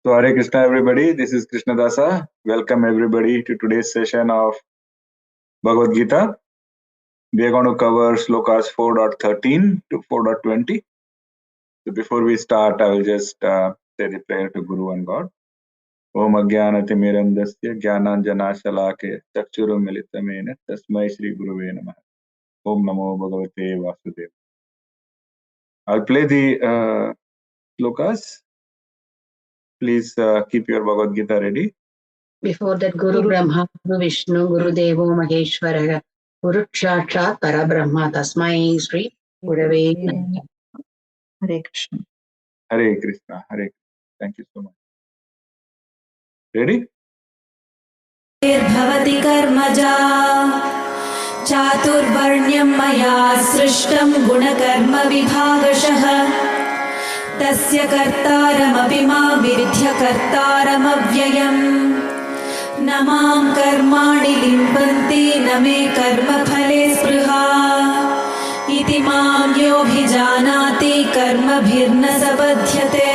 So Hare Krishna everybody, this is Krishna Dasa. Welcome everybody to today's session of Bhagavad Gita. We are going to cover Shlokas 4.13 to 4.20. So before we start, I will just say the prayer to Guru and God. Om Ajnanatimirandasya Jnananjana Shalake Chakshuru Militamena Tasmai Shri Guruve Namaha. Om Namo Bhagavate Vasudeva. I'll play the Shlokas. Please keep your Bhagavad Gita ready. Before that, Guru Brahma, Guru Vishnu, Guru Devo Maheshwara, Guru Kshatriyas Parabrahma, Tasmai Shri Gurave Namaha. Hare Krishna. Hare Krishna, Hare Krishna. Thank you so much. Ready? Bhavati karmaja chaturvarnyam maya srishtam gunakarma vibhagashah tasya kartaramaphi ma vidhya kartaramavyayam namam karmani limpanti name karma phale spruha iti mam yobhijanati karma bhirna sabadhyate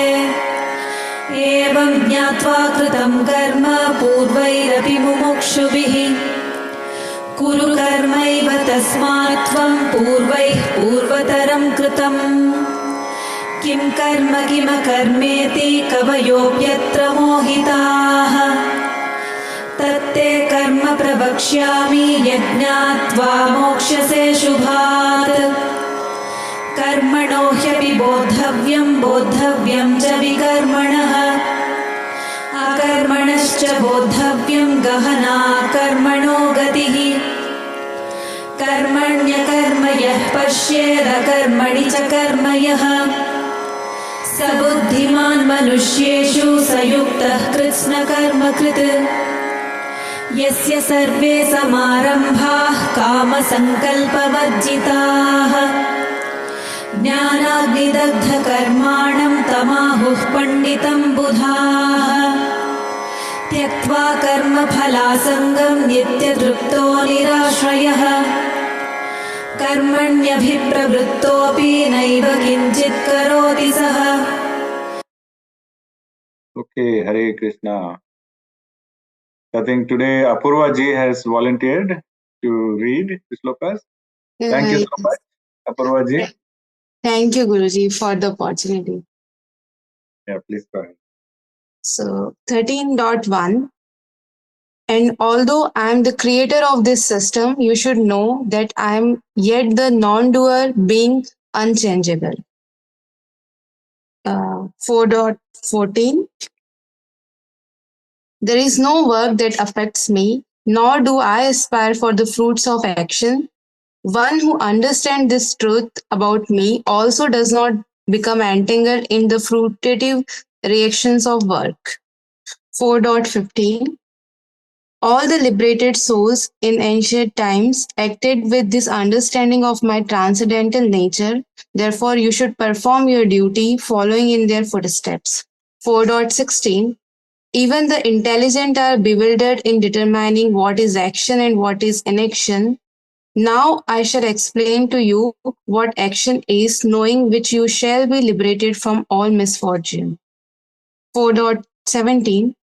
एवं ज्ञात्वा कृतं कर्म पूर्वैरपि मुमुक्षुभिः कुरु कर्मैव तस्मात् त्वं पूर्वैः पूर्वतरं कृतं किं कर्म किमकर्मेति कवयोऽप्यत्र मोहिताः तत्ते कर्म प्रवक्ष्यामि यज्ञात्वा मोक्ष्यसे शुभात् कर्मणो ह्यपि बोद्धव्यं च विकर्मणः अकर्मणश्च बोद्धव्यं गहना कर्मणो गतिः कर्मण्यकर्म यः पश्येदकर्मणि च कर्म यः स बुद्धिमान् मनुष्येषु स युक्तः कृत्स्नकर्मकृत् यस्य सर्वे समारम्भाः कामसङ्कल्पवर्जिताः ज्ञानाग्निदग्धकर्माणं तमाहुः पण्डितं बुधाः त्यक्त्वा कर्मफलासङ्गं नित्यतृप्तो निराश्रयः कर्मण्यभिप्रवृत्तोऽपि नैव किञ्चित् करोति सः. Okay, Hare Krishna. I think today Apurva ji has volunteered to read the Shlokas. Thank you so much, Apurva ji. Thank you, Guruji, for the opportunity. Yeah, please go ahead. So, 13.1. And although I am the creator of this system, you should know that I am yet the non-doer, being unchangeable. 4.14. There is no work that affects me, nor do I aspire for the fruits of action. One who understands this truth about me also does not become entangled in the fruitative reactions of work. 4.15. All the liberated souls in ancient times acted with this understanding of my transcendental nature. Therefore, you should perform your duty following in their footsteps. 4.16. Even the intelligent are bewildered in determining what is action and what is inaction. Now I shall explain to you what action is, knowing which you shall be liberated from all misfortune. 4.17.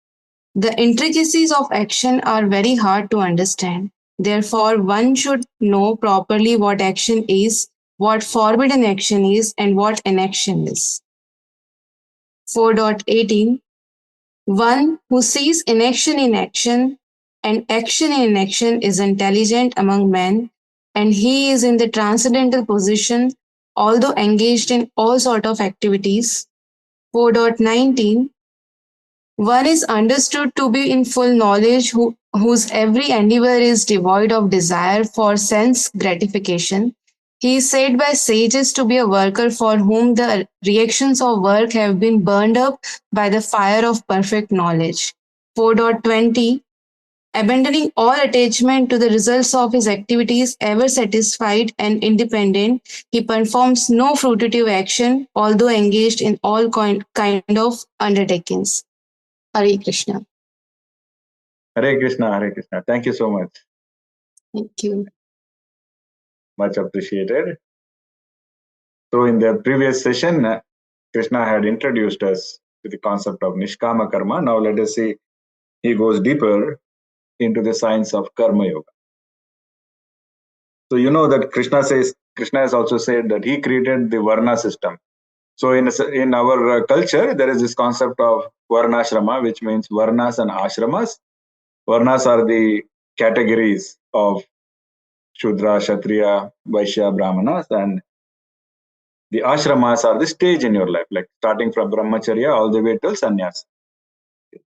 The intricacies of action are very hard to understand. Therefore, one should know properly what action is, what forbidden action is, and what inaction is. 4.18. One who sees inaction in action and action in inaction is intelligent among men, and he is in the transcendental position, although engaged in all sort of activities. 4.19. One is understood to be in full knowledge whose every endeavor is devoid of desire for sense gratification. He is said by sages to be a worker for whom the reactions of work have been burned up by the fire of perfect knowledge. 4.20. Abandoning all attachment to the results of his activities, ever satisfied and independent, he performs no fruitive action, although engaged in all kind of undertakings. Hare Krishna. Hare Krishna, Hare Krishna. Thank you so much. Thank you. Much appreciated. So in the previous session, Krishna had introduced us with the concept of Nishkama Karma. Now let us see, he goes deeper into the science of Karma Yoga. So you know that Krishna has also said that he created the Varna system. So in our culture, there is this concept of Varnashrama, which means Varnas and Ashramas. Varnas are the categories of Shudra, Kshatriya, Vaishya, Brahmanas, and the ashramas are the stage in your life, like starting from Brahmacharya all the way till Sannyas.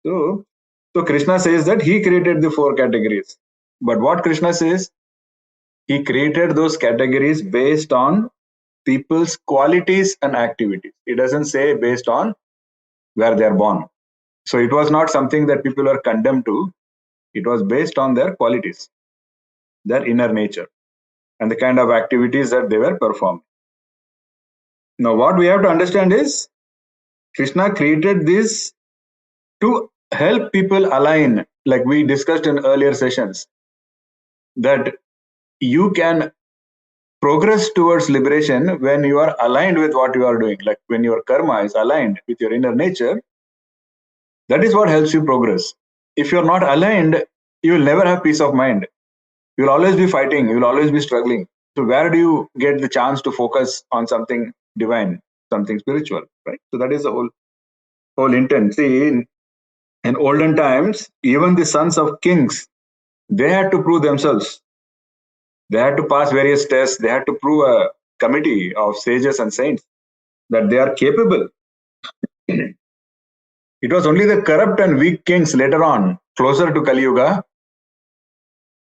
So Krishna says that he created the 4 categories. But what Krishna says, he created those categories based on people's qualities and activities. He doesn't say based on where they are born. So it was not something that people are condemned to. It was based on their qualities, their inner nature, and the kind of activities that they were performing. Now, what we have to understand is Krishna created this to help people align, like we discussed in earlier sessions, that you can progress towards liberation when you are aligned with what you are doing. Like when your karma is aligned with your inner nature, that is what helps you progress. If you're not aligned, you will never have peace of mind. You'll always be fighting, you'll always be struggling. So where do you get the chance to focus on something divine, something spiritual, right? So that is the whole intent. See, in olden times, even the sons of kings, they had to prove themselves. They had to pass various tests. They had to prove a committee of sages and saints that they are capable. It was only the corrupt and weak kings later on, closer to Kali Yuga.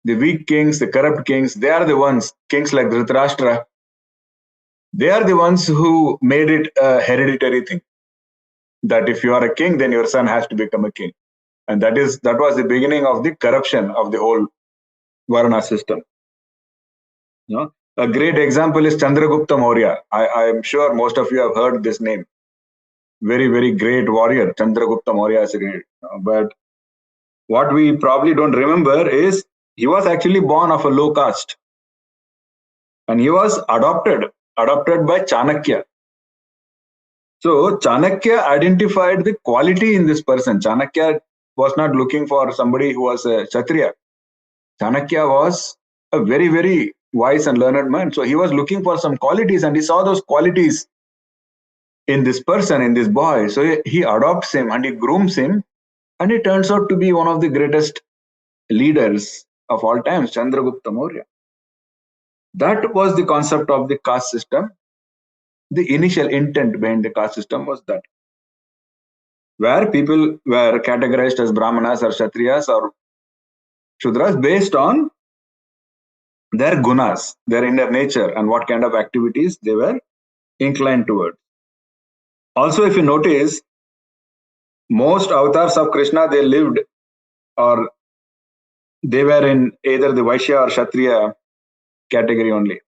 The weak kings, the corrupt kings, they are the ones, kings like Dhritarashtra, they are the ones who made it a hereditary thing. That if you are a king, then your son has to become a king. And that was the beginning of the corruption of the whole Varna system. You know, a great example is Chandragupta Maurya. I am sure most of you have heard this name. Very, very great warrior. Chandragupta Maurya is a great. But what we probably don't remember is he was actually born of a low caste. And he was adopted by Chanakya. So Chanakya identified the quality in this person. Chanakya was not looking for somebody who was a Kshatriya. Chanakya was a very, very wise and learned man. So he was looking for some qualities, and he saw those qualities in this person, in this boy. So he adopts him and he grooms him, and he turns out to be one of the greatest leaders of all times, Chandragupta Maurya. That was the concept of the caste system. The initial intent behind the caste system was that, where people were categorized as Brahmanas or Kshatriyas or Shudras based on their gunas, their inner nature, and what kind of activities they were inclined towards. Also, if you notice, most avatars of Krishna, they lived, or they were in either the Vaishya or Kshatriya category only.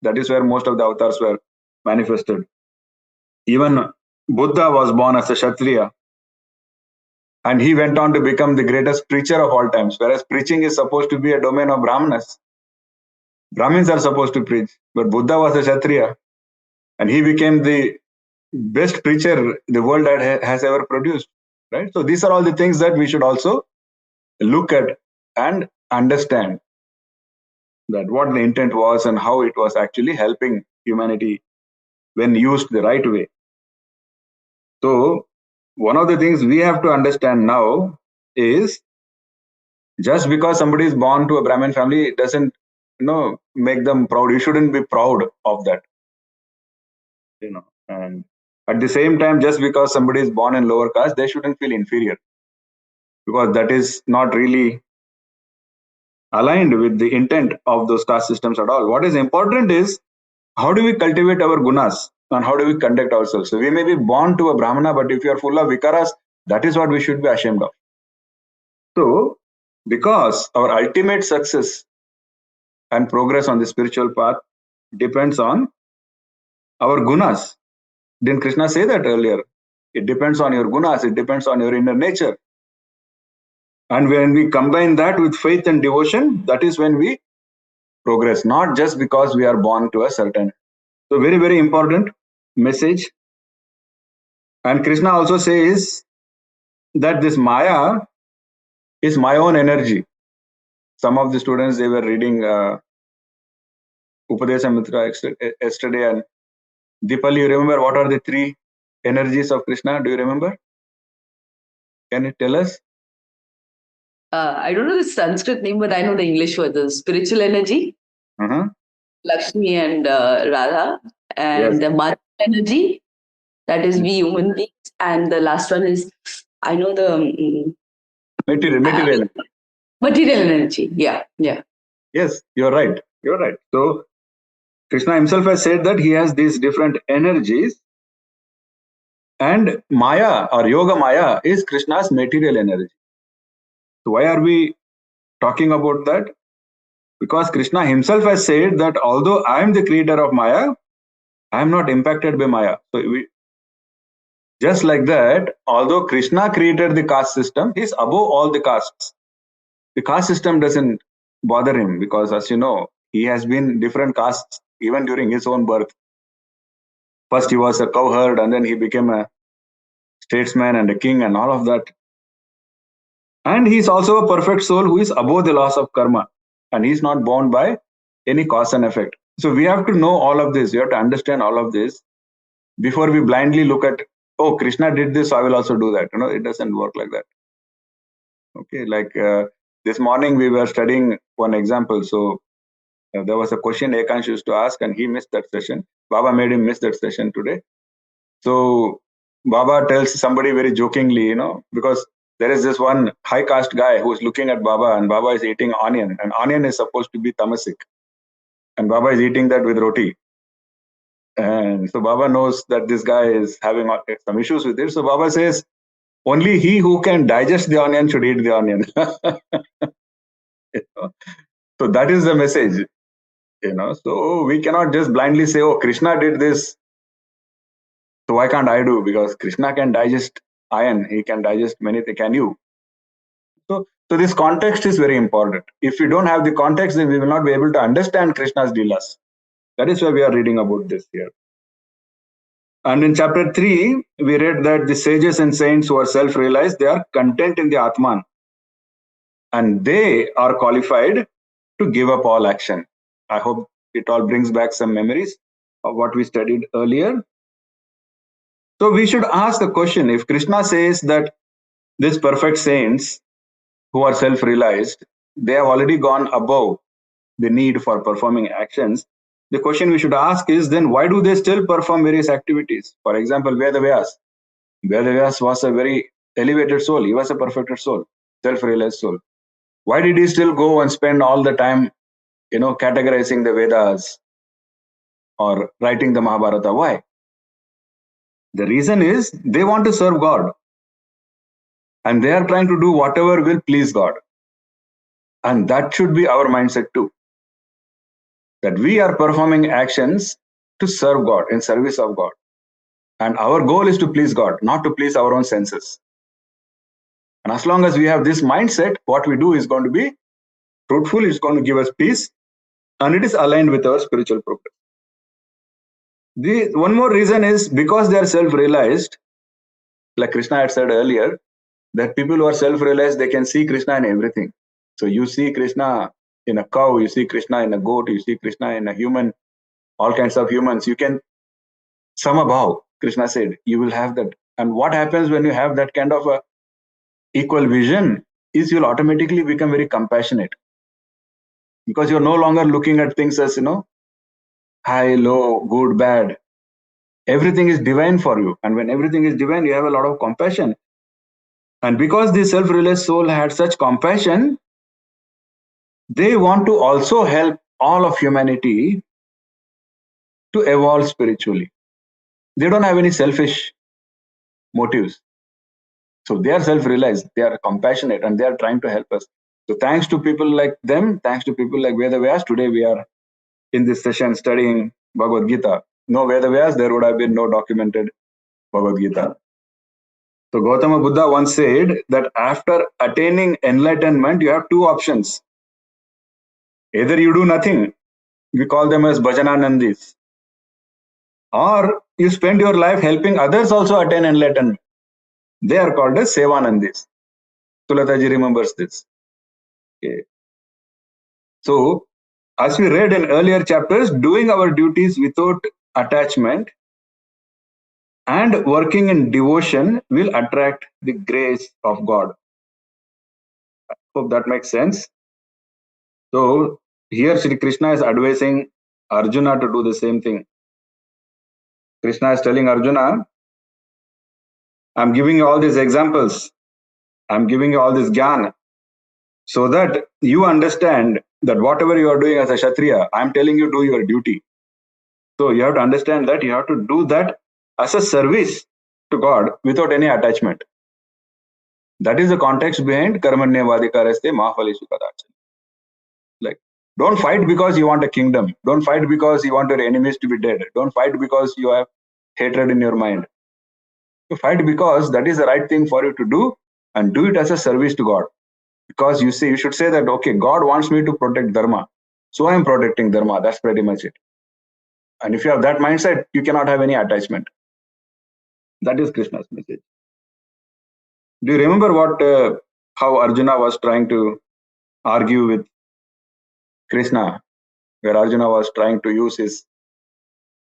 That is where most of the avatars were manifested. Even Buddha was born as a Kshatriya, and he went on to become the greatest preacher of all times, whereas preaching is supposed to be a domain of Brahmanas. Brahmins are supposed to preach, but Buddha was a Kshatriya, and he became the best preacher the world has ever produced. Right? So these are all the things that we should also look at and understand, that what the intent was and how it was actually helping humanity when used the right way. So one of the things we have to understand now is, just because somebody is born to a Brahmin family, it doesn't make them proud. You shouldn't be proud of that. And at the same time, just because somebody is born in lower caste, they shouldn't feel inferior, because that is not really aligned with the intent of those caste systems at all. What is important is, how do we cultivate our gunas and how do we conduct ourselves? So we may be born to a Brahmana, but if you are full of vikaras, that is what we should be ashamed of. So, because our ultimate success and progress on the spiritual path depends on our gunas. Didn't Krishna say that earlier? It depends on your gunas, it depends on your inner nature. And when we combine that with faith and devotion, that is when we progress, not just because we are born to a certain. So very, very important message And Krishna also says that this Maya is my own energy. Some of the students, they were reading Upadesha Mitra yesterday, and Deepali, you remember what are the three energies of Krishna? Do you remember? Can you tell us? I don't know the Sanskrit name, but I know the English word, the spiritual energy, Lakshmi and Radha, and Yes. the material energy, that is we human beings, and the last one is, I know the Material. material energy. Yeah. Yes, you're right. You're right. So Krishna himself has said that he has these different energies, and Maya or Yoga Maya is Krishna's material energy. So why are we talking about that? Because Krishna himself has said that although I am the creator of Maya, I am not impacted by Maya. So just like that, although Krishna created the caste system, he is above all the castes. The caste system doesn't bother him because, as you know, he has been different castes even during his own birth. First he was a cowherd, and then he became a statesman and a king and all of that. And he is also a perfect soul who is above the laws of karma, and he is not bound by any cause and effect. So we have to know all of this. We have to understand all of this before we blindly look at, oh, Krishna did this, so I will also do that. It doesn't work like that. Okay, like this morning we were studying one example. So there was a question Ekansh used to ask, and he missed that session. Baba made him miss that session today. So Baba tells somebody very jokingly, because there is this one high caste guy who is looking at Baba, and Baba is eating onion, and onion is supposed to be tamasic, and Baba is eating that with roti. And so Baba knows that this guy is having some issues with it. So Baba says, only he who can digest the onion should eat the onion. So that is the message. So we cannot just blindly say, oh, Krishna did this, so why can't I do? Because Krishna can digest iron, he can digest many things. Can you? So this context is very important. If we don't have the context, then we will not be able to understand Krishna's Leelas. That is why we are reading about this here. And in chapter 3, we read that the sages and saints who are self-realized, they are content in the Atman. And they are qualified to give up all action. I hope it all brings back some memories of what we studied earlier. So we should ask the question, if Krishna says that these perfect saints who are self-realized, they have already gone above the need for performing actions, the question we should ask is, then why do they still perform various activities? For example, Vedavyas. Vedavyas was a very elevated soul. He was a perfected soul, self-realized soul. Why did he still go and spend all the time, categorizing the Vedas or writing the Mahabharata? Why? The reason is they want to serve God. And they are trying to do whatever will please God. And that should be our mindset too. That we are performing actions to serve God, in service of God. And our goal is to please God, not to please our own senses. And as long as we have this mindset, what we do is going to be fruitful, it's going to give us peace, and it is aligned with our spiritual progress. One more reason is because they are self-realized, like Krishna had said earlier, that people who are self-realized, they can see Krishna in everything. So you see Krishna in a cow, you see Krishna in a goat, you see Krishna in a human, all kinds of humans. You can samabhav, Krishna said, you will have that. And what happens when you have that kind of a equal vision is you'll automatically become very compassionate. Because you're no longer looking at things as, high, low, good, bad. Everything is divine for you. And when everything is divine, you have a lot of compassion. And because the self-realized soul had such compassion, they want to also help all of humanity to evolve spiritually. They don't have any selfish motives. So they are self-realized, they are compassionate, and they are trying to help us. So thanks to people like them, thanks to people like Vedavyas, today we are in this session studying Bhagavad Gita. No Vedavyas, there would have been no documented Bhagavad Gita. So Gautama Buddha once said that after attaining enlightenment, you have two options. Either you do nothing, we call them as Bhajananandis, or you spend your life helping others also attain enlightenment. They are called as Sevanandis. Tulataji remembers this. Okay. So, as we read in earlier chapters, doing our duties without attachment and working in devotion will attract the grace of God. I hope that makes sense. So, here Shri Krishna is advising Arjuna to do the same thing. Krishna is telling Arjuna, I'm giving you all these examples. I'm giving you all this jnana so that you understand that whatever you are doing as a Kshatriya, I'm telling you do your duty. So you have to understand that you have to do that as a service to God without any attachment. That is the context behind Karmanyavadikaraste Mahafalishu Kadachana. Like, don't fight because you want a kingdom. Don't fight because you want your enemies to be dead. Don't fight because you have hatred in your mind. You fight because that is the right thing for you to do, and do it as a service to God. Because you should say that, okay, God wants me to protect Dharma, so I am protecting Dharma. That's pretty much it. And if you have that mindset, you cannot have any attachment. That is Krishna's message. Do you remember how Arjuna was trying to argue with Krishna, where Arjuna was trying to use his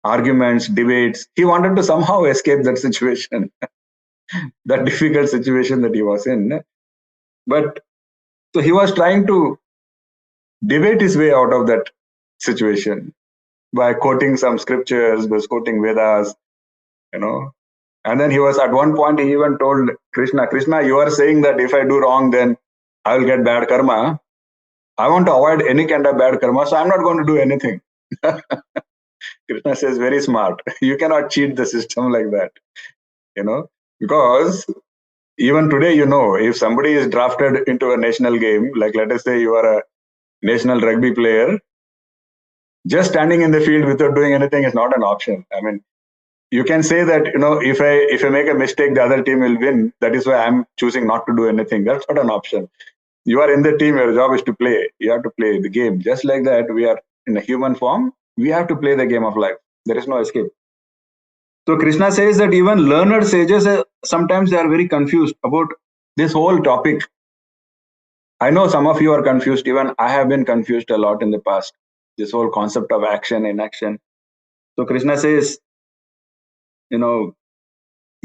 arguments, debates? He wanted to somehow escape that situation, that difficult situation that he was in. But so he was trying to debate his way out of that situation by quoting some scriptures, by quoting Vedas, And then he was, at one point, he even told Krishna, you are saying that if I do wrong, then I will get bad karma. I want to avoid any kind of bad karma, so I'm not going to do anything. Krishna says, very smart. You cannot cheat the system like that, because even today, if somebody is drafted into a national game, like let us say you are a national rugby player, just standing in the field without doing anything is not an option. I mean, you can say that, if I make a mistake, the other team will win. That is why I'm choosing not to do anything. That's not an option. You are in the team, your job is to play. You have to play the game. Just like that, we are in a human form. We have to play the game of life. There is no escape. So Krishna says that even learned sages, sometimes they are very confused about this whole topic. I know some of you are confused. Even I have been confused a lot in the past. This whole concept of action, inaction. So Krishna says, you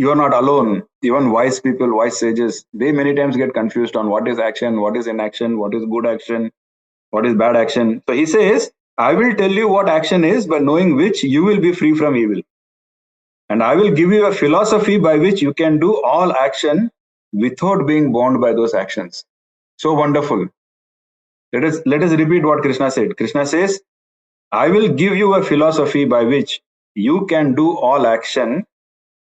are not alone. Even wise people, wise sages, they many times get confused on what is action, what is inaction, what is good action, what is bad action. So he says, I will tell you what action is, by knowing which you will be free from evil. And I will give you a philosophy by which you can do all action without being bound by those actions. So wonderful. Let us repeat what Krishna said. Krishna says, I will give you a philosophy by which you can do all action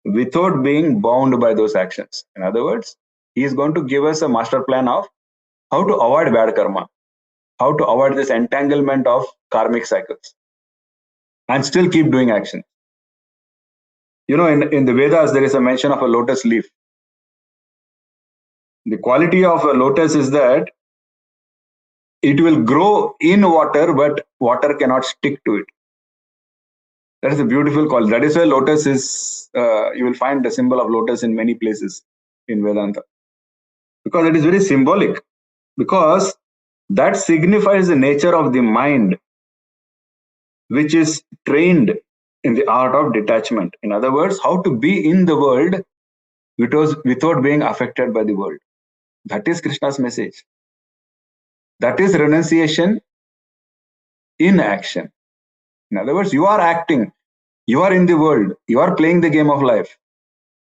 without being bound by those actions. In other words, he is going to give us a master plan of how to avoid bad karma, how to avoid this entanglement of karmic cycles, and still keep doing action. In the Vedas, there is a mention of a lotus leaf. The quality of a lotus is that it will grow in water, but water cannot stick to it. That is a beautiful quality. That is why lotus is, you will find the symbol of lotus in many places in Vedanta. Because it is very symbolic. Because that signifies the nature of the mind, which is trained in the art of detachment. In other words, how to be in the world without being affected by the world. That is Krishna's message. That is renunciation in action. In other words, you are acting, you are in the world, you are playing the game of life,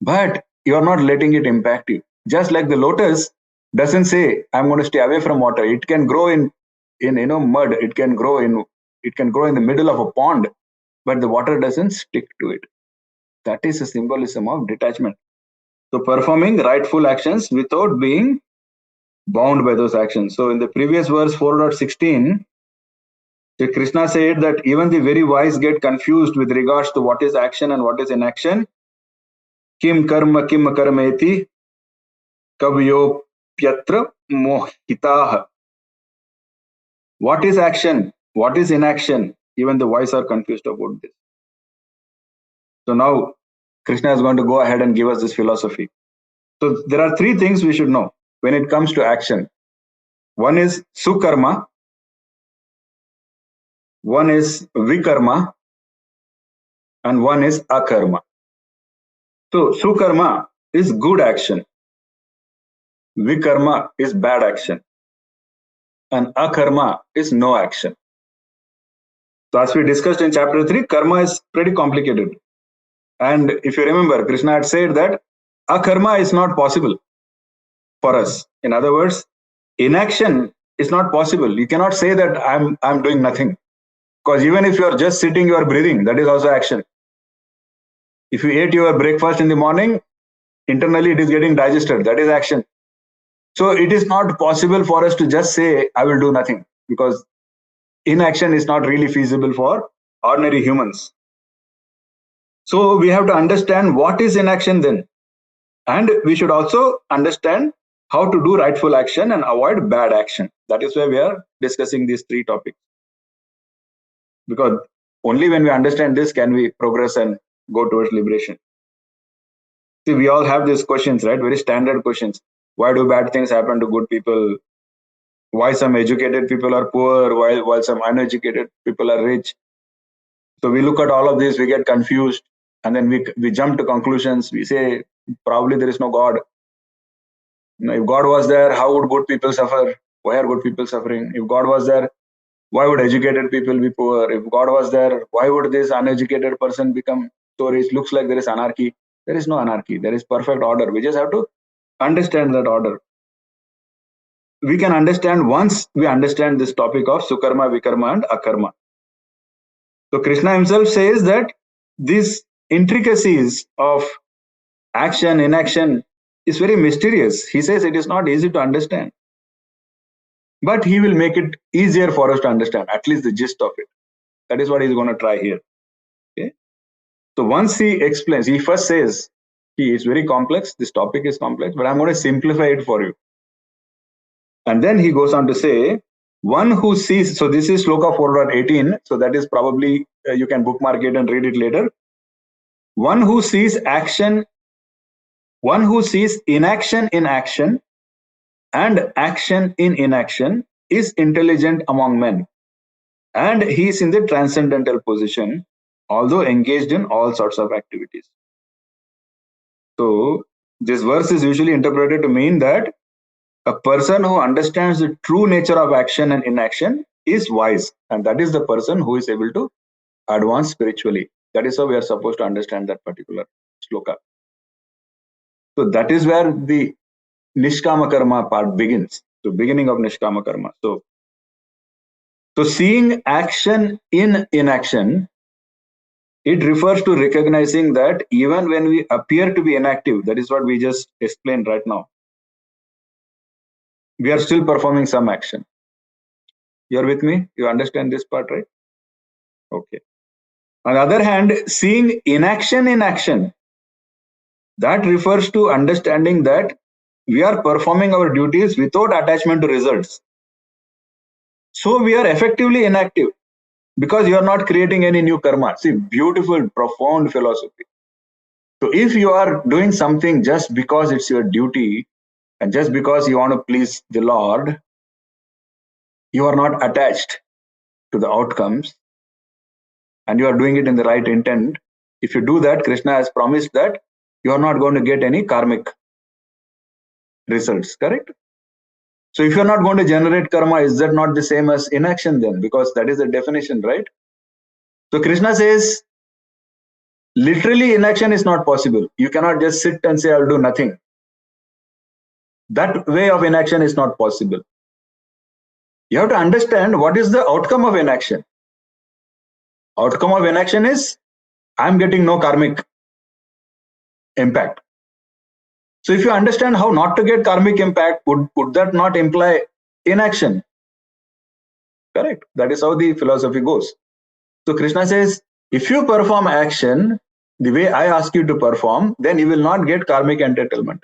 but you are not letting it impact you. Just like the lotus doesn't say, I'm going to stay away from water. It can grow in mud. It can grow in the middle of a pond, but the water doesn't stick to it. That is a symbolism of detachment. So performing rightful actions without being bound by those actions. So in the previous verse 4.16, Krishna said that even the very wise get confused with regards to what is action and what is inaction. Kim karmeti kavyopyatra mohitah. What is action? What is inaction? Even the wise are confused about this. So now Krishna is going to go ahead and give us this philosophy. So there are three things we should know when it comes to action. One is sukarma, one is vikarma, and one is akarma. So sukarma is good action, vikarma is bad action, and akarma is no action. So as we discussed in chapter 3, karma is pretty complicated. And if you remember, Krishna had said that akarma is not possible for us. In other words, inaction is not possible. You cannot say that I'm doing nothing. Because even if you are just sitting, you are breathing. That is also action. If you ate your breakfast in the morning, internally it is getting digested. That is action. So it is not possible for us to just say, I will do nothing. Because inaction is not really feasible for ordinary humans. So we have to understand what is inaction then. And we should also understand how to do rightful action and avoid bad action. That is why we are discussing these three topics. Because only when we understand this can we progress and go towards liberation. See, we all have these questions, right? Very standard questions. Why do bad things happen to good people? Why some educated people are poor while some uneducated people are rich? So we look at all of this, we get confused, and then we jump to conclusions. We say, probably there is no God. If God was there, how would good people suffer? Why are good people suffering? If God was there, why would educated people be poor? If God was there, why would this uneducated person become so rich? Looks like there is anarchy. There is no anarchy. There is perfect order. We just have to understand that order. We can understand once we understand this topic of sukarma, vikarma, and akarma. So Krishna himself says that these intricacies of action, inaction is very mysterious. He says it is not easy to understand. But he will make it easier for us to understand, at least the gist of it. That is what he's going to try here. Okay. So once he explains, he first says, he is very complex, this topic is complex, but I'm going to simplify it for you. And then he goes on to say, one who sees, so this is Shloka 4.18, so that is probably, you can bookmark it and read it later. One who sees action, one who sees inaction in action, and action in inaction is intelligent among men, and he is in the transcendental position, although engaged in all sorts of activities. So this verse is usually interpreted to mean that a person who understands the true nature of action and inaction is wise, and that is the person who is able to advance spiritually. That is how we are supposed to understand that particular shloka. So that is where the Nishkama Karma part begins, the beginning of Nishkama Karma. So seeing action in inaction, it refers to recognizing that even when we appear to be inactive, that is what we just explained right now, we are still performing some action. You are with me? You understand this part, right? Okay. On the other hand, seeing inaction in action, that refers to understanding that we are performing our duties without attachment to results. So we are effectively inactive because you are not creating any new karma. See, beautiful, profound philosophy. So if you are doing something just because it's your duty and just because you want to please the Lord, you are not attached to the outcomes and you are doing it in the right intent. If you do that, Krishna has promised that you are not going to get any karmic results, correct? So if you're not going to generate karma, is that not the same as inaction then? Because that is the definition, right? So Krishna says, literally inaction is not possible. You cannot just sit and say, I'll do nothing. That way of inaction is not possible. You have to understand what is the outcome of inaction. Outcome of inaction is, I'm getting no karmic impact. So if you understand how not to get karmic impact, would that not imply inaction? Correct. That is how the philosophy goes. So Krishna says, if you perform action the way I ask you to perform, then you will not get karmic entitlement.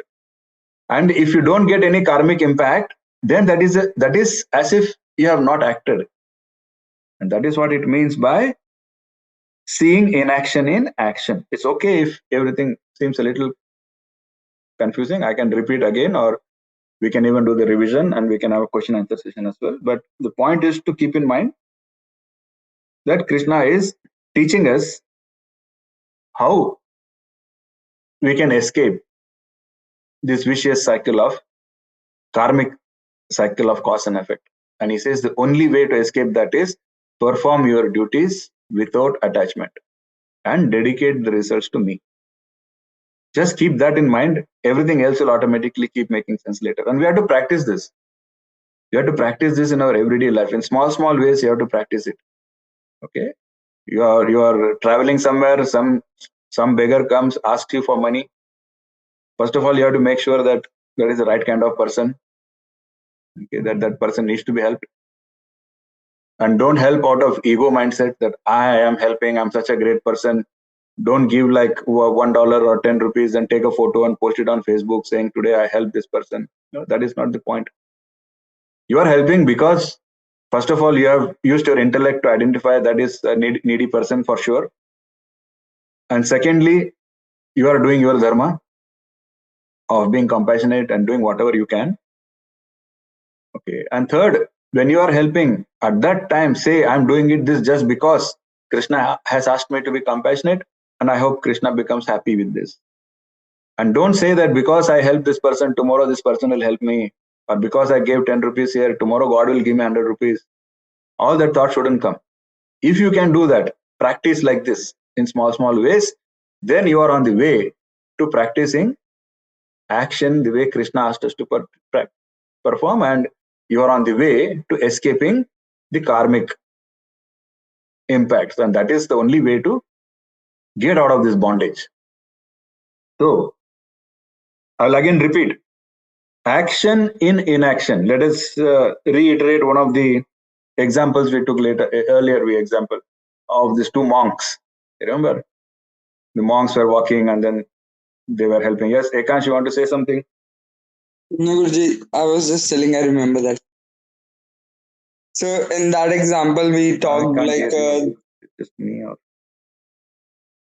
And if you don't get any karmic impact, then that is as if you have not acted. And that is what it means by seeing inaction in action. It's okay if everything seems a little confusing. I can repeat again, or we can even do the revision and we can have a question answer session as well. But the point is to keep in mind that Krishna is teaching us how we can escape this vicious cycle of karmic cycle of cause and effect. And he says the only way to escape that is perform your duties without attachment and dedicate the results to me. Just keep that in mind. Everything else will automatically keep making sense later. And we have to practice this. You have to practice this in our everyday life. In small ways, you have to practice it. Okay. You are traveling somewhere, some beggar comes, asks you for money. First of all, you have to make sure that there is the right kind of person. Okay, that person needs to be helped. And don't help out of ego mindset that I am helping, I'm such a great person. Don't give like $1 or 10 rupees and take a photo and post it on Facebook saying, today I helped this person. No, that is not the point. You are helping because, first of all, you have used your intellect to identify that is a needy person for sure. And secondly, you are doing your dharma of being compassionate and doing whatever you can. Okay. And third, when you are helping, at that time, say, I'm doing it this just because Krishna has asked me to be compassionate, and I hope Krishna becomes happy with this. And don't say that because I help this person, tomorrow this person will help me, or because I gave 10 rupees here, tomorrow God will give me 100 rupees. All that thought shouldn't come. If you can do that, practice like this in small ways, then you are on the way to practicing action the way Krishna asked us to perform, and you are on the way to escaping the karmic impacts. And that is the only way to get out of this bondage. So, I'll again repeat. Action in inaction. Let us reiterate one of the examples we took earlier. We example of these two monks. Remember, the monks were walking and then they were helping. Yes, Ekansh, you want to say something? No, Guruji, I was just telling. I remember that. So in that example, we talked like. Just me or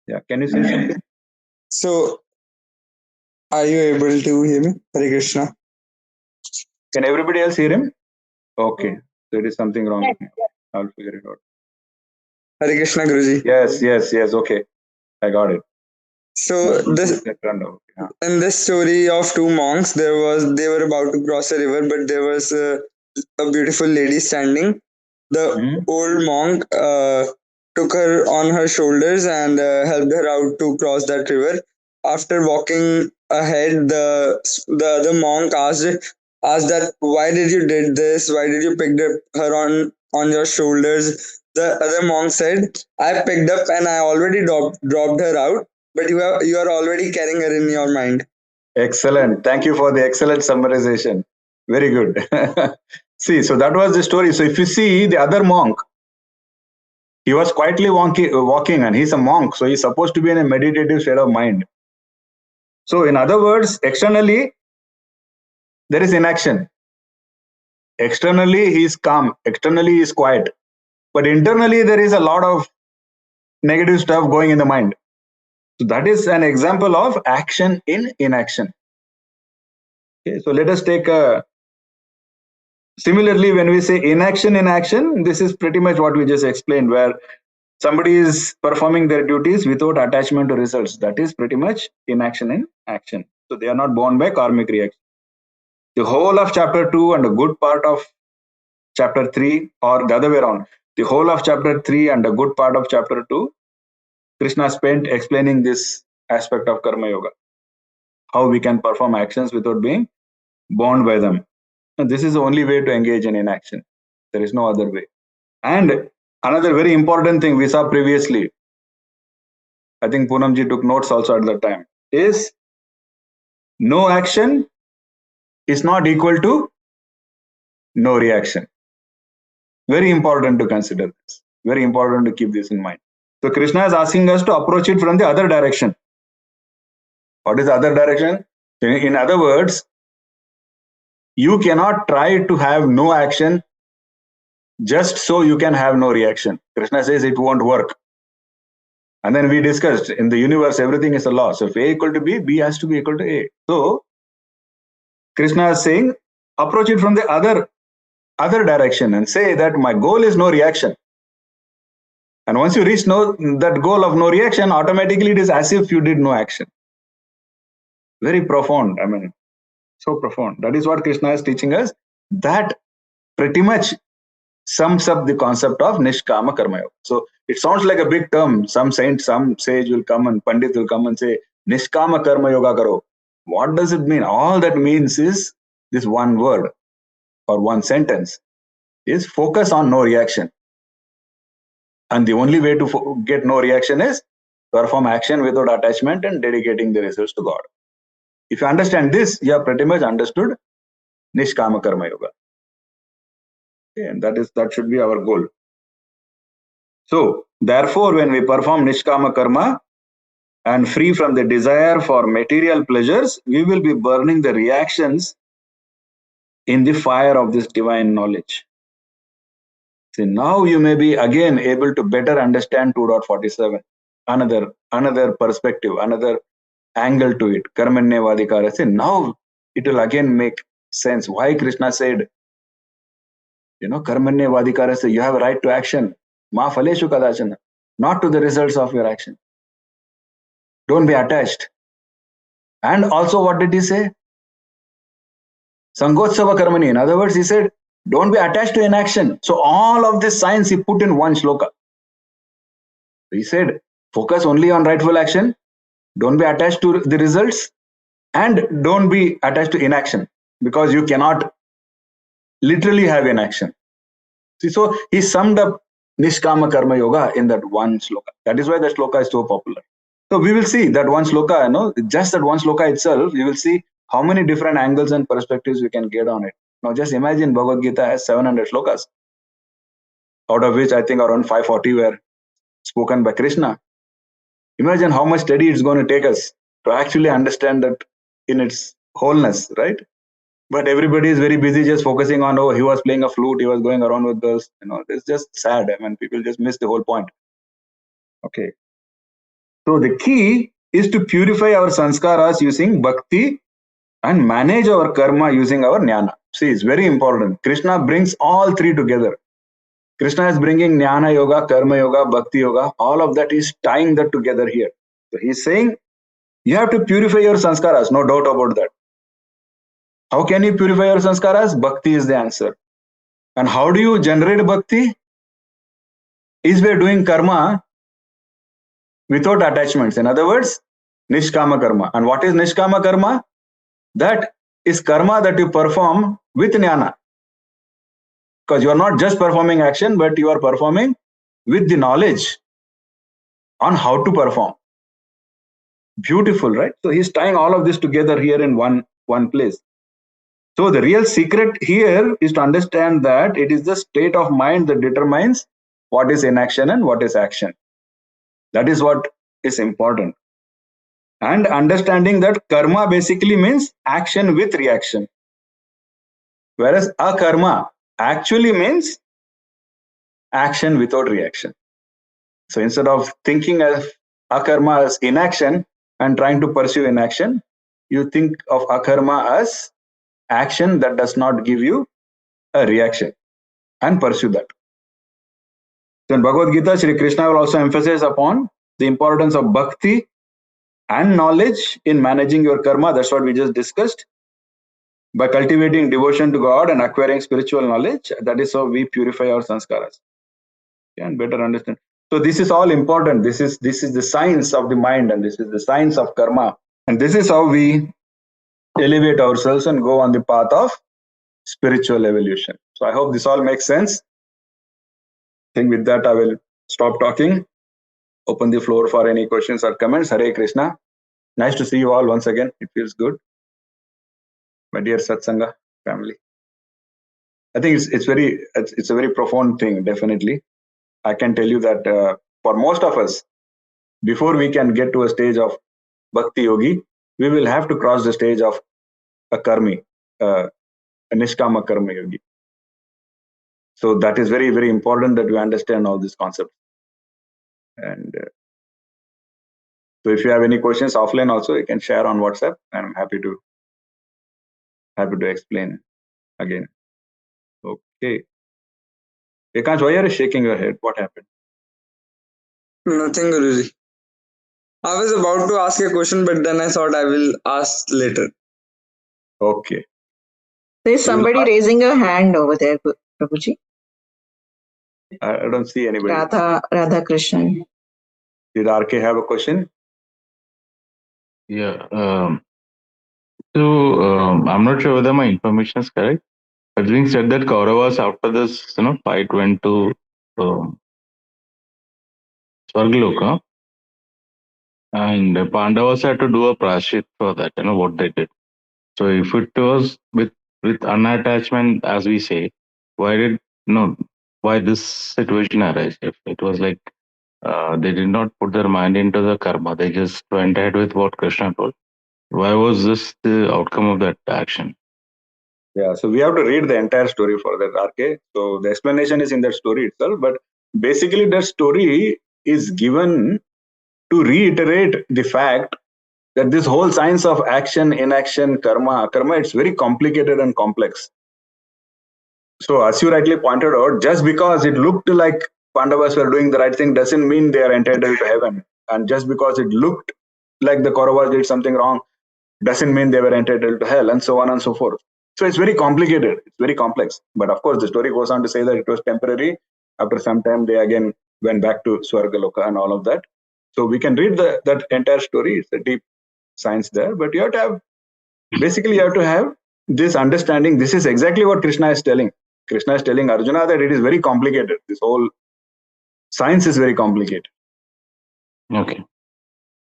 yeah. Can you say something? So, are you able to hear me, Hare Krishna? Can everybody else hear him? Okay, there is something wrong with me. I'll figure it out. Hare Krishna, Guruji. Yes. Okay, I got it. So in this story of two monks, they were about to cross a river, but there was a beautiful lady standing. The old monk took her on her shoulders and helped her out to cross that river. After walking ahead, the other monk asked that, why did you did this? Why did you pick her on your shoulders? The other monk said, I picked up and I already dropped her out, but you are already carrying her in your mind. Excellent. Thank you for the excellent summarization. Very good. See, so that was the story. So if you see the other monk, he was quietly walking and he's a monk. So he's supposed to be in a meditative state of mind. So in other words, externally, there is inaction. Externally, he is calm. Externally, he is quiet. But internally, there is a lot of negative stuff going in the mind. So that is an example of action in inaction. Okay, so let us take similarly, when we say inaction in action, this is pretty much what we just explained, where somebody is performing their duties without attachment to results. That is pretty much inaction in action. So they are not bound by karmic reaction. The whole of chapter 2 and a good part of chapter 3, or the other way around, the whole of chapter 3 and a good part of chapter 2, Krishna spent explaining this aspect of karma yoga, how we can perform actions without being bound by them. And this is the only way to engage in inaction. There is no other way. And another very important thing we saw previously, I think Poonamji took notes also at that time, is no action is not equal to no reaction. Very important to consider this. Very important to keep this in mind. So Krishna is asking us to approach it from the other direction. What is the other direction? In other words, you cannot try to have no action just so you can have no reaction. Krishna says it won't work. And then we discussed in the universe, everything is a law. So if A equal to B, B has to be equal to A. So Krishna is saying, approach it from the other direction and say that my goal is no reaction. And once you reach that goal of no reaction, automatically it is as if you did no action. Very profound. I mean, so profound. That is what Krishna is teaching us. That pretty much sums up the concept of Nishkama Karma Yoga. So it sounds like a big term. Some saint, some sage will come and Pandit will come and say, Nishkama Karma Yoga Karo. What does it mean? All that means is this one word or one sentence is focus on no reaction. And the only way to get no reaction is perform action without attachment and dedicating the results to God. If you understand this, you have pretty much understood Nishkama Karma Yoga. Okay, and that should be our goal. So, therefore, when we perform Nishkama Karma and free from the desire for material pleasures, we will be burning the reactions in the fire of this divine knowledge. See, now you may be again able to better understand 2.47. Another perspective, another angle to it. Karmanyavadikara. See, now it will again make sense why Krishna said, Karmanyavadikara, say you have a right to action. Ma phaleshu kadachana. Not to the results of your action. Don't be attached. And also, what did he say? Sangotsava karmani. In other words, he said, don't be attached to inaction. So all of this science he put in one shloka. He said, focus only on rightful action. Don't be attached to the results. And don't be attached to inaction. Because you cannot literally have inaction. See, so he summed up Nishkama Karma Yoga in that one shloka. That is why that shloka is so popular. So we will see that one shloka, just that one shloka itself, you will see how many different angles and perspectives we can get on it. Now just imagine Bhagavad Gita has 700 shlokas, out of which I think around 540 were spoken by Krishna. Imagine how much study it's going to take us to actually understand that in its wholeness, right? But everybody is very busy just focusing on, he was playing a flute, he was going around with girls. It's just sad. I mean, people just miss the whole point. Okay. So the key is to purify our sanskaras using bhakti and manage our karma using our jnana. See, it's very important. Krishna brings all three together. Krishna is bringing jnana yoga, karma yoga, bhakti yoga. All of that is tying that together here. So he's saying, you have to purify your sanskaras, no doubt about that. How can you purify your sanskaras? Bhakti is the answer. And how do you generate bhakti? Is by doing karma without attachments. In other words, Nishkama Karma. And what is Nishkama Karma? That is karma that you perform with jnana. Because you are not just performing action, but you are performing with the knowledge on how to perform. Beautiful, right? So he's tying all of this together here in one place. So the real secret here is to understand that it is the state of mind that determines what is inaction and what is action. That is what is important. And understanding that karma basically means action with reaction. Whereas akarma actually means action without reaction. So instead of thinking of akarma as inaction and trying to pursue inaction, you think of akarma as action that does not give you a reaction and pursue that. So in Bhagavad Gita, Shri Krishna will also emphasize upon the importance of bhakti and knowledge in managing your karma. That's what we just discussed. By cultivating devotion to God and acquiring spiritual knowledge, that is how we purify our sanskaras and better understand. So this is all important. This is the science of the mind, and this is the science of karma. And this is how we elevate ourselves and go on the path of spiritual evolution. So I hope this all makes sense. I think with that, I will stop talking. Open the floor for any questions or comments. Hare Krishna. Nice to see you all once again. It feels good. My dear Satsanga family. I think it's a very profound thing, definitely. I can tell you that for most of us, before we can get to a stage of Bhakti Yogi, we will have to cross the stage of a Karmi, a Nishkama Karma Yogi. So that is very, very important that we understand all these concepts. And So if you have any questions offline also, you can share on WhatsApp, and I'm happy to explain again. Okay. Ekant, why are you shaking your head? What happened? Nothing, Guruji. I was about to ask a question, but then I thought I will ask later. Okay. There's somebody raising a hand over there, Prabhuji. I don't see anybody. Radha Krishnan. Did RK have a question? Yeah. I'm not sure whether my information is correct. But being said that Kauravas after this, fight went to Swargaloka, and Pandavas had to do a prashit for that. What they did. So if it was with unattachment, as we say, why this situation arise? If it was like they did not put their mind into the karma, they just went ahead with what Krishna told. Why was this the outcome of that action? Yeah, so we have to read the entire story for that, RK. So the explanation is in that story itself, but basically that story is given to reiterate the fact that this whole science of action, inaction, karma, it's very complicated and complex. So as you rightly pointed out, just because it looked like Pandavas were doing the right thing doesn't mean they are entitled to heaven. And just because it looked like the Kauravas did something wrong doesn't mean they were entitled to hell, and so on and so forth. So it's very complicated. It's very complex. But of course, the story goes on to say that it was temporary. After some time, they again went back to Swargaloka and all of that. So we can read that entire story. It's a deep science there. But you have to have this understanding. This is exactly what Krishna is telling. Krishna is telling Arjuna that it is very complicated. This whole science is very complicated. Okay.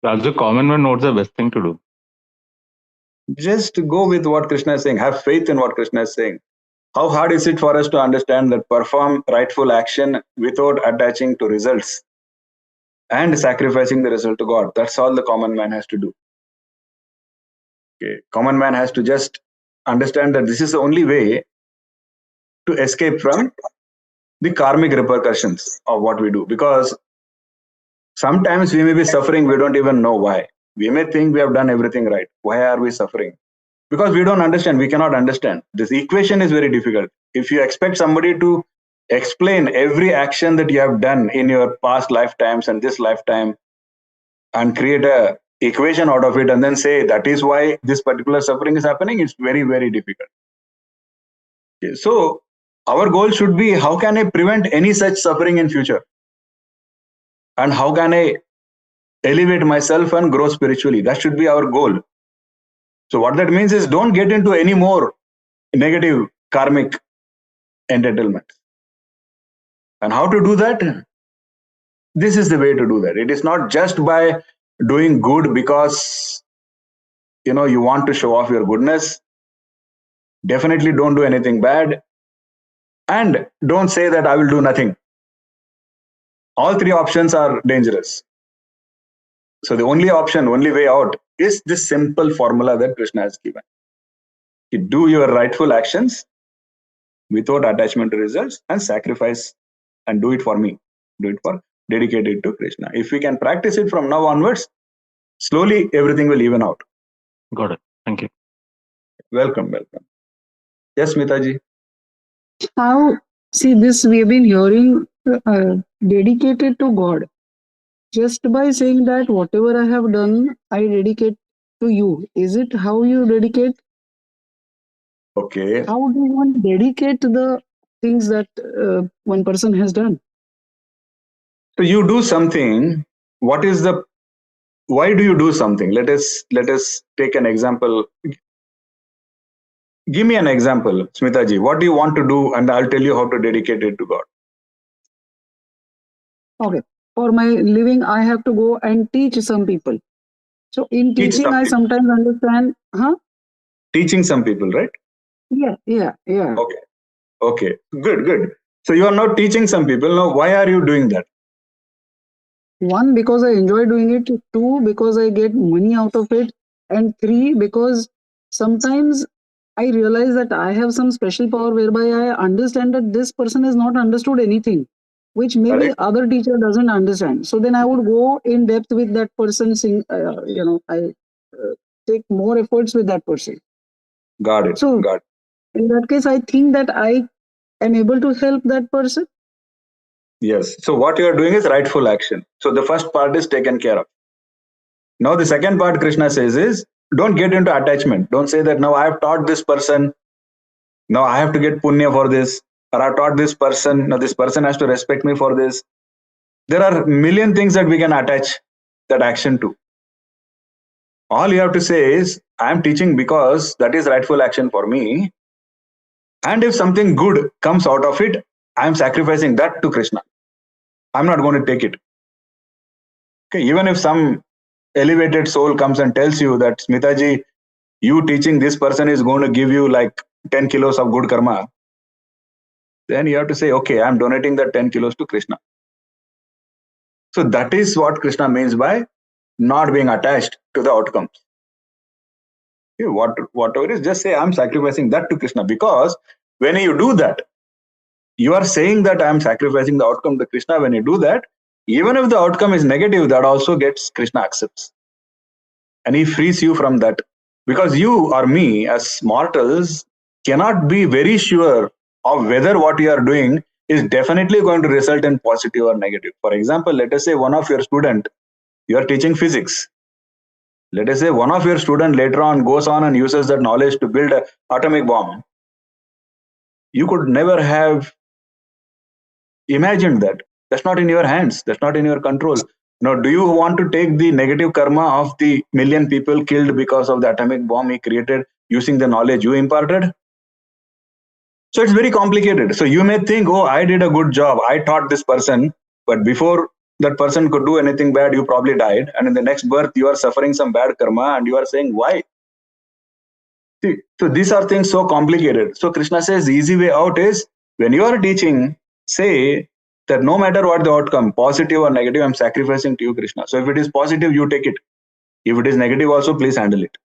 As the common man, what's the best thing to do? Just go with what Krishna is saying. Have faith in what Krishna is saying. How hard is it for us to understand that perform rightful action without attaching to results and sacrificing the result to God? That's all the common man has to do. Okay. Common man has to just understand that this is the only way to escape from the karmic repercussions of what we do. Because sometimes we may be suffering, we don't even know why. We may think we have done everything right. Why are we suffering? Because we don't understand, we cannot understand. This equation is very difficult. If you expect somebody to explain every action that you have done in your past lifetimes and this lifetime and create a equation out of it and then say that is why this particular suffering is happening, it's very, very difficult. Okay, so our goal should be, how can I prevent any such suffering in future? And how can I elevate myself and grow spiritually? That should be our goal. So what that means is, don't get into any more negative karmic entitlement. And how to do that? This is the way to do that. It is not just by doing good because you want to show off your goodness. Definitely don't do anything bad. And don't say that I will do nothing. All three options are dangerous. So the only way out is this simple formula that Krishna has given. You do your rightful actions without attachment to results and sacrifice, and do it for me. Do it for dedicated to Krishna. If we can practice it from now onwards, slowly everything will even out. Got it. Thank you. Welcome. Yes, Smitaji. How, see, this we have been hearing, dedicated to God. Just by saying that whatever I have done, I dedicate to you. Is it how you dedicate? Okay. How do one dedicate the things that one person has done? So you do something. Why do you do something? Let us take an example. Give me an example, Smitaji. What do you want to do? And I'll tell you how to dedicate it to God. Okay. For my living, I have to go and teach some people. So in teaching, I sometimes understand, Teaching some people, right? Yeah. Okay. Good. So you are not teaching some people. Now, why are you doing that? One, because I enjoy doing it. Two, because I get money out of it. And three, because sometimes I realize that I have some special power whereby I understand that this person has not understood anything. which maybe other teacher doesn't understand. So then I would go in depth with that person. I take more efforts with that person. Got it. So Got it. In that case, I think that I am able to help that person. Yes. So what you are doing is rightful action. So the first part is taken care of. Now the second part Krishna says is, don't get into attachment. Don't say that now I have taught this person, now I have to get punya for this, or I have taught this person, now this person has to respect me for this. There are million things that we can attach that action to. All you have to say is, I am teaching because that is rightful action for me. And if something good comes out of it, I am sacrificing that to Krishna. I'm not going to take it. Okay, even if some elevated soul comes and tells you that Smitaji, you teaching this person is going to give you like 10 kilos of good karma, then you have to say, okay, I'm donating that 10 kilos to Krishna. So that is what Krishna means by not being attached to the outcomes. Okay, whatever it is, just say I'm sacrificing that to Krishna, because when you do that, you are saying that I'm sacrificing the outcome to Krishna. When you do that, even if the outcome is negative, that also gets Krishna accepts. And he frees you from that. Because you or me as mortals cannot be very sure of whether what you are doing is definitely going to result in positive or negative. For example, let us say one of your student, you are teaching physics. Let us say one of your student later on goes on and uses that knowledge to build an atomic bomb. You could never have imagined that. That's not in your hands. That's not in your control. Now, do you want to take the negative karma of the million people killed because of the atomic bomb he created using the knowledge you imparted? So it's very complicated. So you may think, oh, I did a good job. I taught this person, but before that person could do anything bad, you probably died. And in the next birth, you are suffering some bad karma and you are saying, why? See, so these are things so complicated. So Krishna says the easy way out is, when you are teaching, say that no matter what the outcome, positive or negative, I'm sacrificing to you, Krishna. So if it is positive, you take it. If it is negative also, please handle it.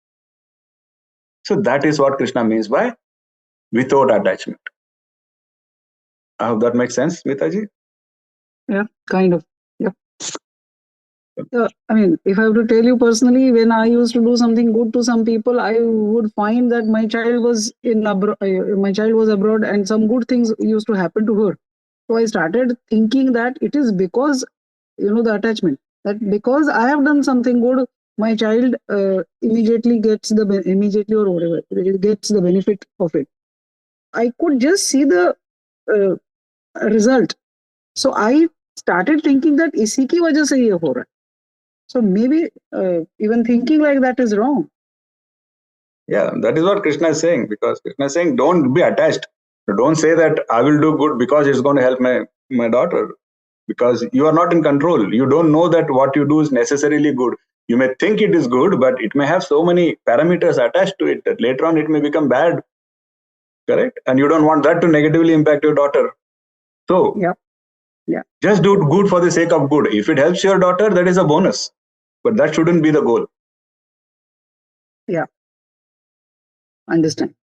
So that is what Krishna means by without attachment. I hope that makes sense, Mitaji? Yeah, kind of. Yeah. I mean, if I have to tell you personally, when I used to do something good to some people, I would find that my child was abroad, and some good things used to happen to her. So I started thinking that it is because, the attachment, that because I have done something good, my child immediately gets the benefit of it. I could just see the result. So I started thinking that इसी की वजह से ये हो रहा है. So maybe even thinking like that is wrong. Yeah, that is what Krishna is saying, because Krishna is saying don't be attached. Don't say that I will do good because it's going to help my daughter, because you are not in control. You don't know that what you do is necessarily good. You may think it is good, but it may have so many parameters attached to it that later on it may become bad. Correct? And you don't want that to negatively impact your daughter. So yeah, just do good for the sake of good. If it helps your daughter, that is a bonus. But that shouldn't be the goal. Yeah. Understand.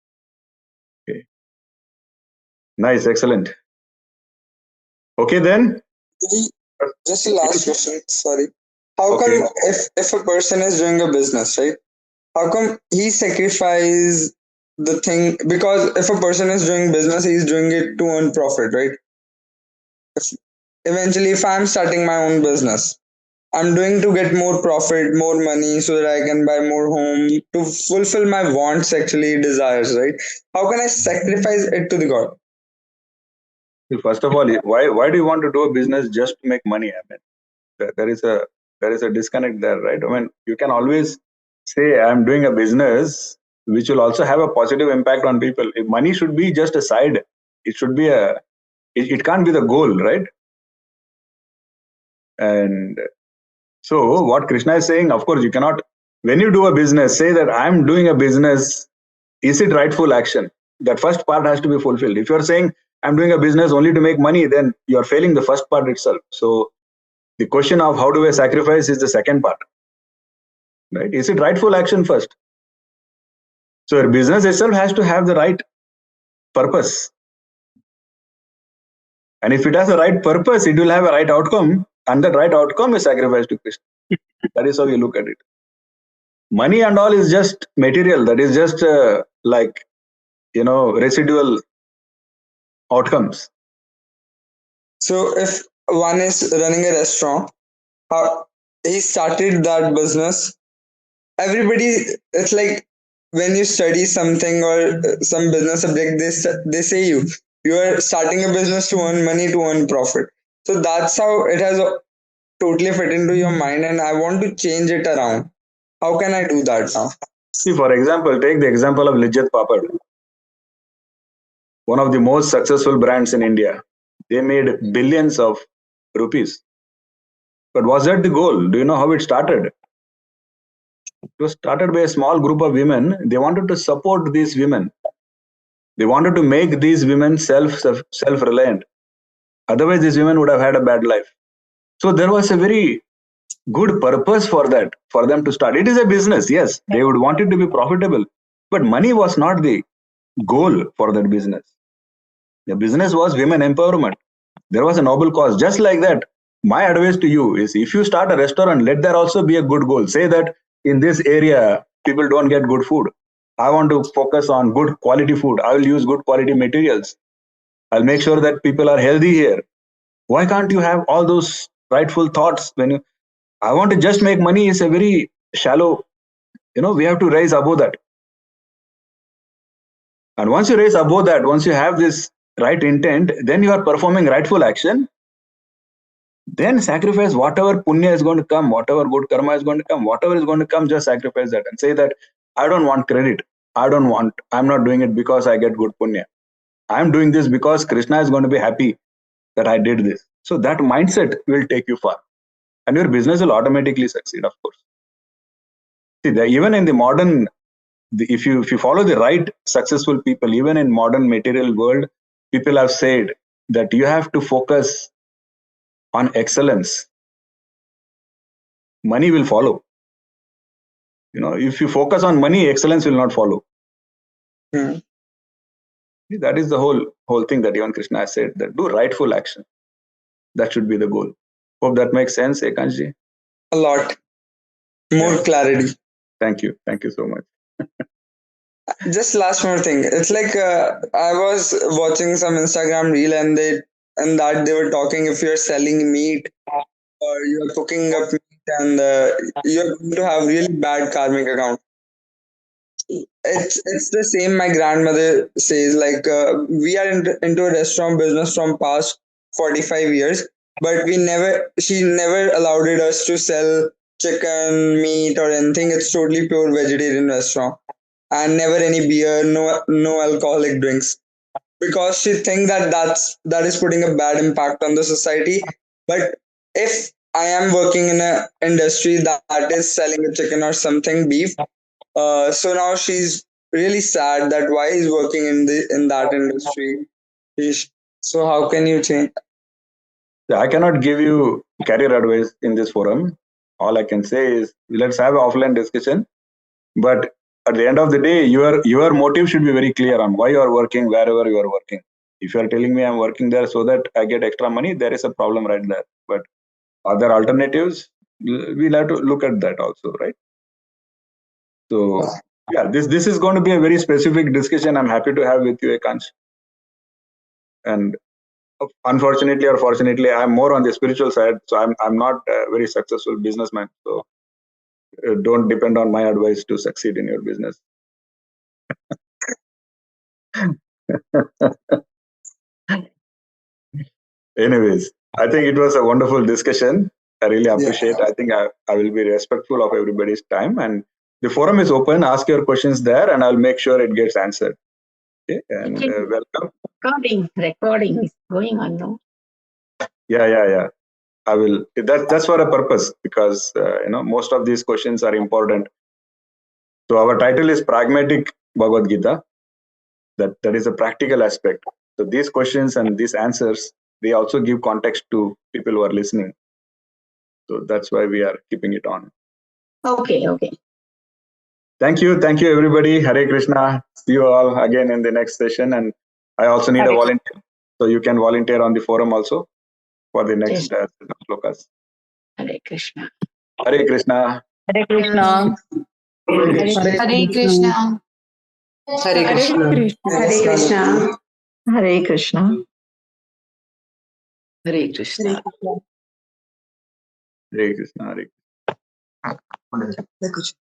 Okay. Nice, excellent. Okay then. Just a last question, sorry. How come if a person is doing a business, right? How come he sacrifices the thing? Because if a person is doing business, he's doing it to earn profit, right? Eventually, if I'm starting my own business, I'm doing to get more profit, more money, so that I can buy more home, to fulfill my wants, actually desires, right? How can I sacrifice it to the God? First of all, why do you want to do a business just to make money? I mean, there is a disconnect there, right? I mean, you can always say I'm doing a business which will also have a positive impact on people. If money should be just a side. It should be it can't be the goal, right? And so what Krishna is saying, of course, you cannot, when you do a business, say that I'm doing a business, is it rightful action? That first part has to be fulfilled. If you're saying I'm doing a business only to make money, then you're failing the first part itself. So the question of how do I sacrifice is the second part, right? Is it rightful action first? So your business itself has to have the right purpose. And if it has a right purpose, it will have a right outcome. And that right outcome is sacrifice to Krishna. That is how you look at it. Money and all is just material. That is just residual outcomes. So if one is running a restaurant, he started that business. Everybody, it's like when you study something or some business subject, they say you are starting a business to earn money, to earn profit. So that's how it has totally fit into your mind, and I want to change it around. How can I do that now? See, for example, take the example of Lijjat Papad, one of the most successful brands in India. They made billions of rupees. But was that the goal? Do you know how it started? It was started by a small group of women. They wanted to support these women. They wanted to make these women self-reliant. Otherwise, these women would have had a bad life. So there was a very good purpose for that, for them to start. It is a business, yes. They would want it to be profitable. But money was not the goal for that business. The business was women empowerment. There was a noble cause. Just like that, my advice to you is, if you start a restaurant, let there also be a good goal. Say that in this area, people don't get good food. I want to focus on good quality food. I will use good quality materials. I'll make sure that people are healthy here. Why can't you have all those rightful thoughts? When I want to just make money is a very shallow, we have to rise above that. And once you raise above that, once you have this right intent, then you are performing rightful action. Then sacrifice whatever punya is going to come, whatever good karma is going to come, whatever is going to come, just sacrifice that and say that I don't want credit. I'm not doing it because I get good punya. I'm doing this because Krishna is going to be happy that I did this. So that mindset will take you far. And your business will automatically succeed, of course. See, even in the modern, if you follow the right successful people, even in modern material world, people have said that you have to focus on excellence. Money will follow. If you focus on money, excellence will not follow. That is the whole thing that even Krishna has said, that do rightful action. That should be the goal. Hope that makes sense, Ekanshji. A lot. More clarity. Thank you. Thank you so much. Just last more thing. It's like I was watching some Instagram reel and they were talking, if you're selling meat or you're cooking up meat and you're going to have really bad karmic account. It's the same my grandmother says, like we are into a restaurant business from past 45 years, but she never allowed us to sell chicken, meat or anything. It's totally pure vegetarian restaurant. And never any beer, no alcoholic drinks, because she thinks that is putting a bad impact on the society. But if I am working in an industry that is selling a chicken or something, beef, so now she's really sad that why he's working in that industry. So how can you change? I cannot give you career advice in this forum. All I can say is, let's have an offline discussion. But at the end of the day, your motive should be very clear on why you are working wherever you are working. If you are telling me I'm working there so that I get extra money, there is a problem right there. But other alternatives, we'll have to look at that also, right? So yeah, this is going to be a very specific discussion I'm happy to have with you, Ekansh. And unfortunately or fortunately, I'm more on the spiritual side, so I'm not a very successful businessman. So don't depend on my advice to succeed in your business. Anyways, I think it was a wonderful discussion. I really appreciate. I think I will be respectful of everybody's time, and the forum is open. Ask your questions there, and I'll make sure it gets answered. Okay, and welcome. Recording is going on now. Yeah. I will. That's for a purpose, because most of these questions are important. So our title is Pragmatic Bhagavad Gita. That is a practical aspect. So these questions and these answers, they also give context to people who are listening. So that's why we are keeping it on. Okay. Thank you everybody. Hare Krishna. See you all again in the next session. And I also need a volunteer. So you can volunteer on the forum also for the next shlokas. Hare Krishna. Hare Krishna. Hare Krishna. Hare Krishna. Hare Krishna. Hare Krishna. Hare Krishna. Hare Krishna. Hare Krishna. Hare Krishna.